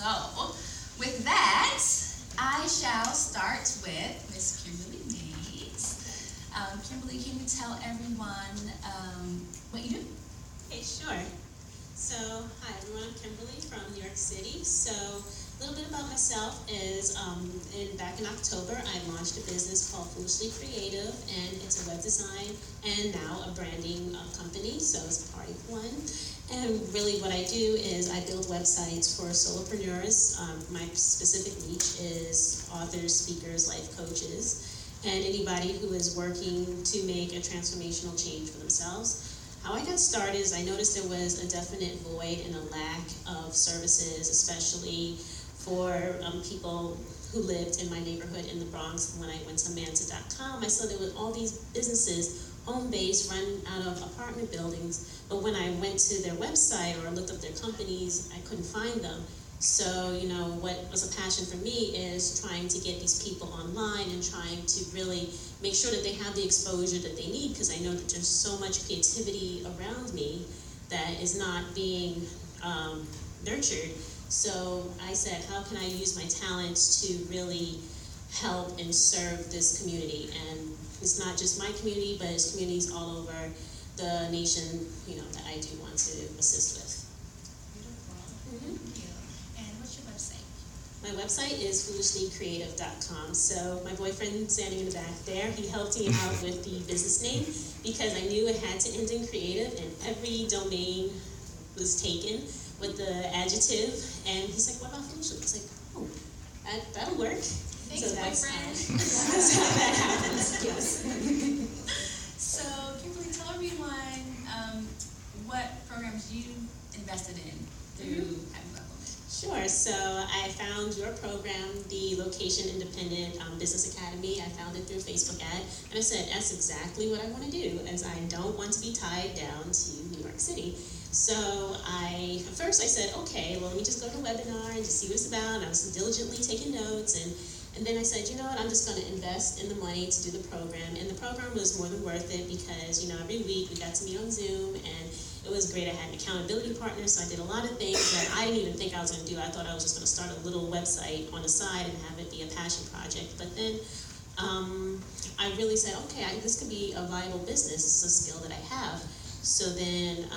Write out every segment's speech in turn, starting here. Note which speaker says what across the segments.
Speaker 1: So, with that, I shall start with Miss Kimberly Mays. Kimberly, can you tell everyone what you do?
Speaker 2: Okay, sure. So, hi everyone, I'm Kimberly from New York City. So, a little bit about myself is, back in October, I launched a business called Foolishly Creative, and it's a web design and now a branding company, so it's part of one. And really what I do is I build websites for solopreneurs. My specific niche is authors, speakers, life coaches, and anybody who is working to make a transformational change for themselves. How I got started is I noticed there was a definite void and a lack of services, especially for people who lived in my neighborhood in the Bronx. When I went to Manta.com, I saw there were all these businesses, home-based, run out of apartment buildings, but when I went to their website or looked up their companies, I couldn't find them. So, what was a passion for me is trying to get these people online and trying to really make sure that they have the exposure that they need, because I know that there's so much creativity around me that is not being nurtured. So I said, how can I use my talents to really help and serve this community? And it's not just my community, but it's communities all over the nation, that I do want to assist with.
Speaker 1: Beautiful. Thank you. And what's your website?
Speaker 2: My website is FoolishlyCreative.com. So my boyfriend standing in the back there, he helped me out with the business name because I knew it had to end in creative, and every domain was taken with the adjective. And he's like, what about Foolishly? I was like, oh, that'll work.
Speaker 1: Thanks,
Speaker 2: so
Speaker 1: boyfriend.
Speaker 2: That's how that happens, yes.
Speaker 1: So, Kimberly, tell everyone what programs you invested in through Happy Black Woman.
Speaker 2: Sure. So I found your program, the Location Independent Business Academy. I found it through a Facebook ad, and I said, that's exactly what I want to do, as I don't want to be tied down to New York City. So at first I said, okay, well, let me just go to the webinar and just see what it's about. And I was diligently taking notes, and then I said, you know what, I'm just going to invest in the money to do the program. And the program was more than worth it because, every week we got to meet on Zoom, and it was great. I had an accountability partner, so I did a lot of things that I didn't even think I was going to do. I thought I was just going to start a little website on the side and have it be a passion project. But then I really said, okay, this could be a viable business. It's a skill that I have. So then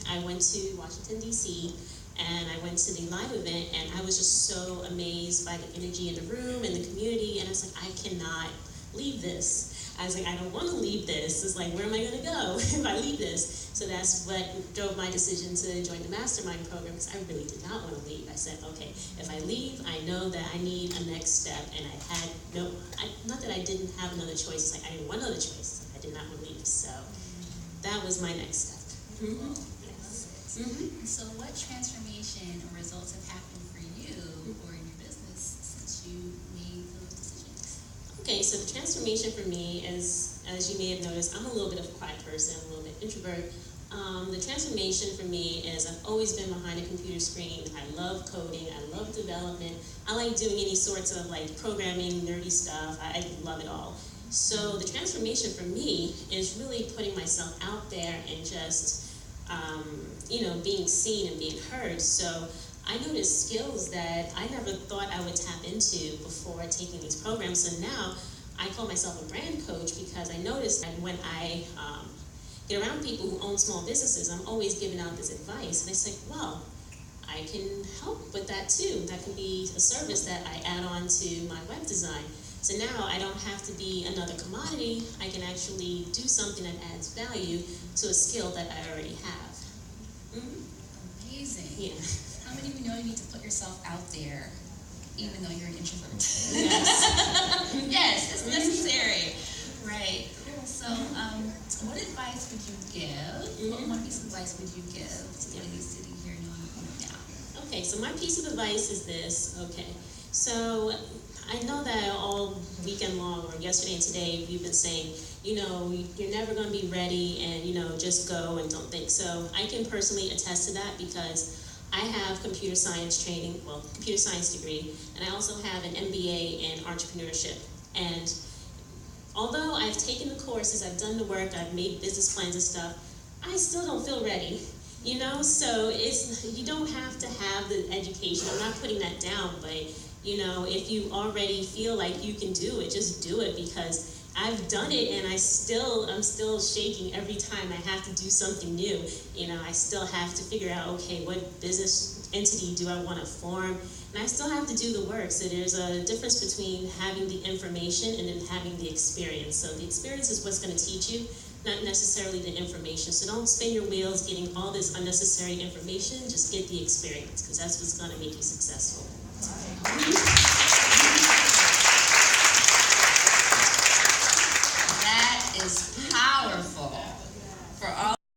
Speaker 2: I went to Washington, D.C., and I went to the live event, and I was just so amazed by the energy in the room and the community, and I was like, I cannot leave this. I was like, I don't want to leave this. It's like, where am I going to go if I leave this? So that's what drove my decision to join the mastermind program, because I really did not want to leave. I said, okay, if I leave, I know that I need a next step, and I had not that I didn't have another choice, it's like I didn't want another choice. I did not want to leave, so that was my next step.
Speaker 1: Cool. So what transformation or results have happened for you or in your business since you made those decisions?
Speaker 2: Okay, so the transformation for me is, as you may have noticed, I'm a little bit of a quiet person, I'm a little bit introvert. The transformation for me is I've always been behind a computer screen. I love coding, I love development. I like doing any sorts of programming, nerdy stuff. I love it all. So the transformation for me is really putting myself out there and just being seen and being heard. So I noticed skills that I never thought I would tap into before taking these programs. So now I call myself a brand coach because I noticed that when I get around people who own small businesses, I'm always giving out this advice. And it's like, well, I can help with that too. That can be a service that I add on to my web design. So now I don't have to be another commodity. I can actually do something that adds value to a skill that I already have.
Speaker 1: Amazing.
Speaker 2: Yeah.
Speaker 1: How many of you know you need to put yourself out there even though you're an introvert?
Speaker 2: Yes.
Speaker 1: Yes, it's necessary. Right. Cool. So what advice would you give? What one piece of advice would you give to somebody sitting here knowing now?
Speaker 2: Okay, so my piece of advice is this. Okay, so I know that all weekend long, or yesterday and today, we've been saying, you're never going to be ready, and just go and don't think. So I can personally attest to that because I have computer science degree, and I also have an MBA in entrepreneurship. And although I've taken the courses, I've done the work, I've made business plans and stuff, I still don't feel ready. You know, so you don't have to have the education. I'm not putting that down, but you know, if you already feel like you can do it, just do it, because I've done it and I'm still shaking every time I have to do something new. You know, I still have to figure out, okay, what business entity do I want to form? And I still have to do the work. So there's a difference between having the information and then having the experience. So the experience is what's going to teach you, not necessarily the information. So don't spin your wheels getting all this unnecessary information. Just get the experience, because that's what's going to make you successful.
Speaker 3: All right.